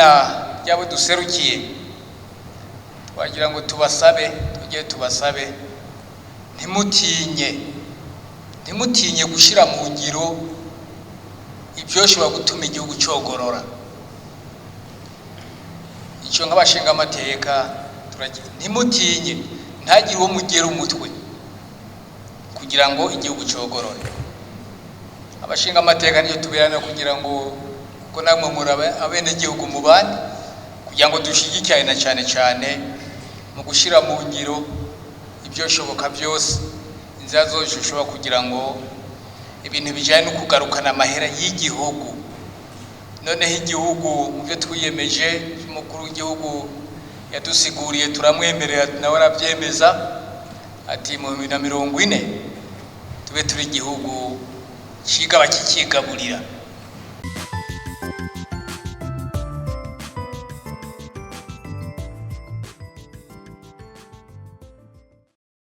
izina ry'abo duserukiye twagira ngo tubasabe ntimutinye gushira mu ngiro ibyoshobora gutuma igihugu cyogorora. Icyo nk'abashinga amateka ntimutinye, ntagire uwo mugera umutwe kugira ngo igihugu cyogorore. Abashinga amateka niyo tubirana kugira ngo ko namwe murabe abene igihugu mu bandi kugira ngo dushigikirane na cyane mu gushira mu ngiro ibyoshoboka byose inzira zose zishobora kugira ngo ibintu bijyanye no kugarukana amahera y'igihugu. Noneho igihugu mu byo twiyemeje, umukuru w'igihugu yadusiguriye turamwemerera nawe arabyemeza ati mu 2040 tube turi igihugu kigaba kikigaburira.